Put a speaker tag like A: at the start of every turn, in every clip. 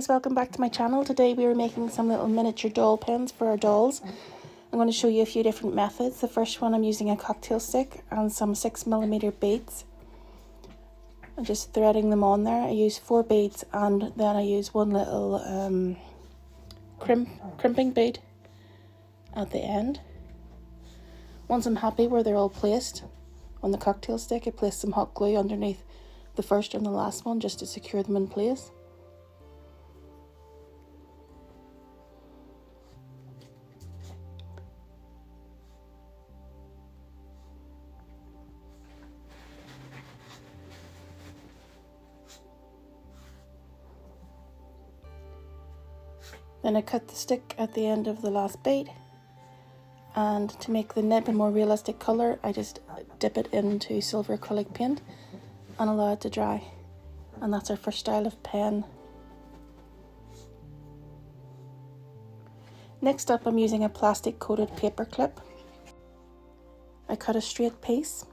A: guys, welcome back to my channel. Today we are making some little miniature doll pens for our dolls. I'm going to show you a few different methods. The first one, I'm using a cocktail stick and some 6mm beads. I'm just threading them on there. I use 4 beads and then I use one little crimping bead at the end. Once I'm happy where they're all placed on the cocktail stick, I place some hot glue underneath the first and the last one just to secure them in place. Then I cut the stick at the end of the last bead, and to make the nib a more realistic colour, I just dip it into silver acrylic paint and allow it to dry. And that's our first style of pen. Next up, I'm using a plastic coated paper clip. I cut a straight piece.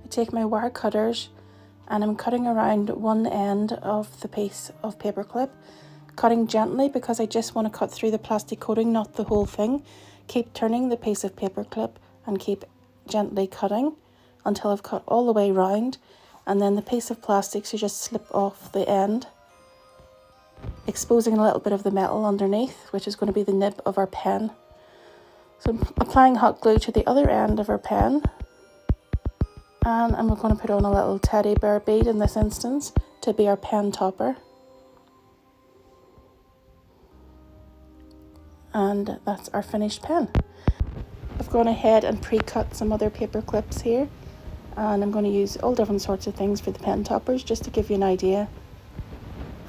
A: I take my wire cutters and I'm cutting around one end of the piece of paper clip, cutting gently because I just want to cut through the plastic coating, not the whole thing. Keep turning the piece of paper clip and keep gently cutting until I've cut all the way round, and then the piece of plastic should just slip off the end, exposing a little bit of the metal underneath, which is going to be the nib of our pen. So I'm applying hot glue to the other end of our pen. And I'm going to put on a little teddy bear bead in this instance to be our pen topper. And that's our finished pen. I've gone ahead and pre-cut some other paper clips here. And I'm going to use all different sorts of things for the pen toppers just to give you an idea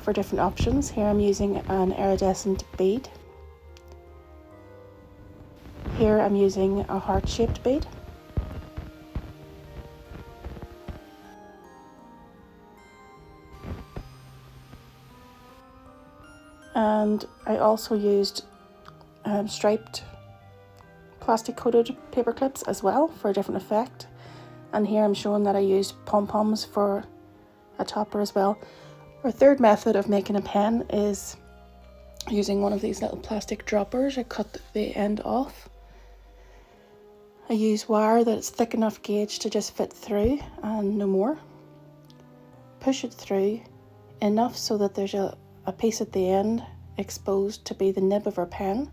A: for different options. Here I'm using an iridescent bead. Here I'm using a heart-shaped bead. And I also used striped plastic coated paper clips as well for a different effect. And here I'm showing that I used pom-poms for a topper as well. Our third method of making a pen is using one of these little plastic droppers. I cut the end off. I use wire that's thick enough gauge to just fit through and no more. Push it through enough so that there's a piece at the end exposed to be the nib of our pen.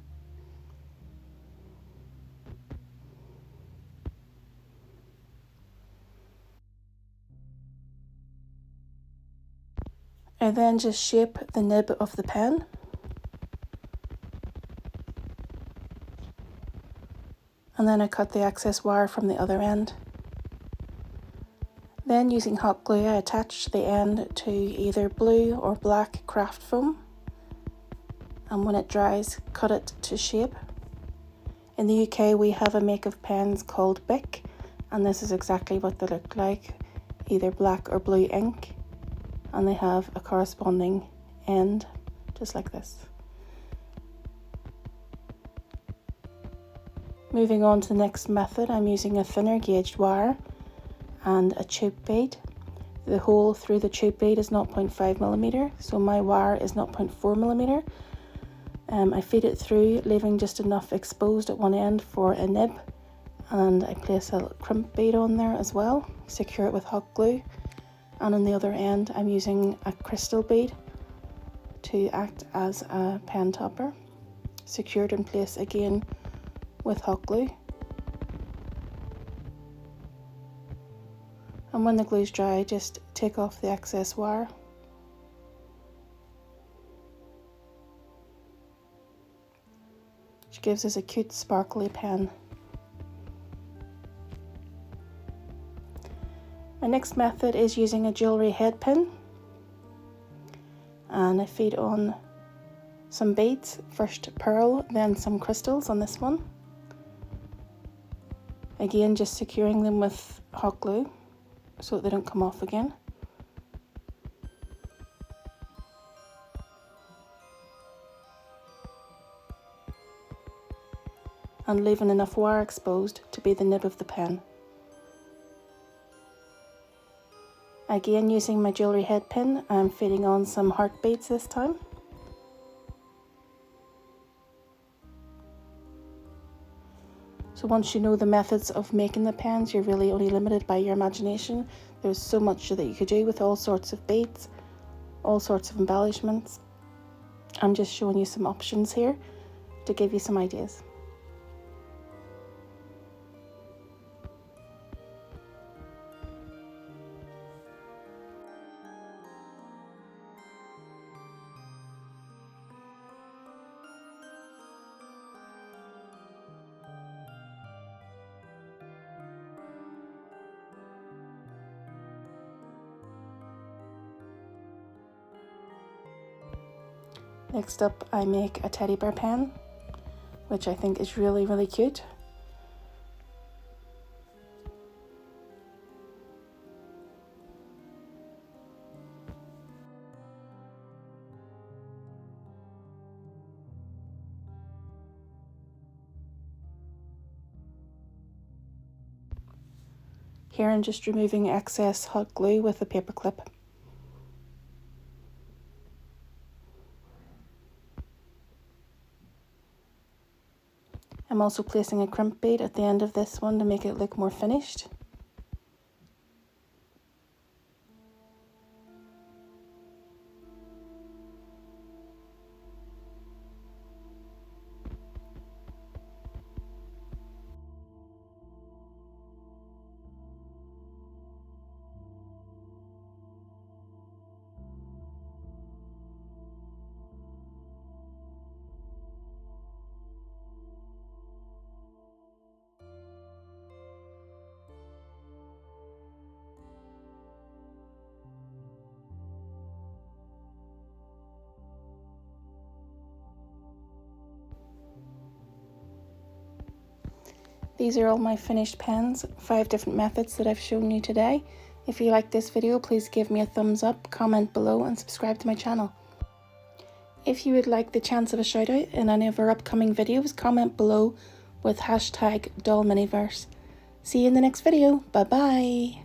A: I then just shape the nib of the pen. And then I cut the excess wire from the other end. Then using hot glue, I attach the end to either blue or black craft foam. And when it dries, cut it to shape. In the UK, we have a make of pens called Bic, and this is exactly what they look like, either black or blue ink. And they have a corresponding end, just like this. Moving on to the next method, I'm using a thinner gauged wire and a tube bead. The hole through the tube bead is 0.5mm, so my wire is 0.4mm. I feed it through, leaving just enough exposed at one end for a nib, and I place a crimp bead on there as well, secure it with hot glue. And on the other end, I'm using a crystal bead to act as a pen topper, secured in place again with hot glue. And when the glue's dry, just take off the excess wire. Which gives us a cute sparkly pen. My next method is using a jewellery head pin. And I feed on some beads, first pearl, then some crystals on this one. Again, just securing them with hot glue so that they don't come off again. and leaving enough wire exposed to be the nib of the pen. Again, using my jewellery head pin, I'm fitting on some heart beads this time. So once you know the methods of making the pens, you're really only limited by your imagination. There's so much that you could do with all sorts of beads, all sorts of embellishments. I'm just showing you some options here to give you some ideas. Next up, I make a teddy bear pen, which I think is really, really cute. Here I'm just removing excess hot glue with a paper clip. I'm also placing a crimp bead at the end of this one to make it look more finished. These are all my finished pens, 5 different methods that I've shown you today. If you like this video, please give me a thumbs up, comment below and subscribe to my channel. If you would like the chance of a shout out in any of our upcoming videos, comment below with hashtag dollminiverse. See you in the next video. Bye bye.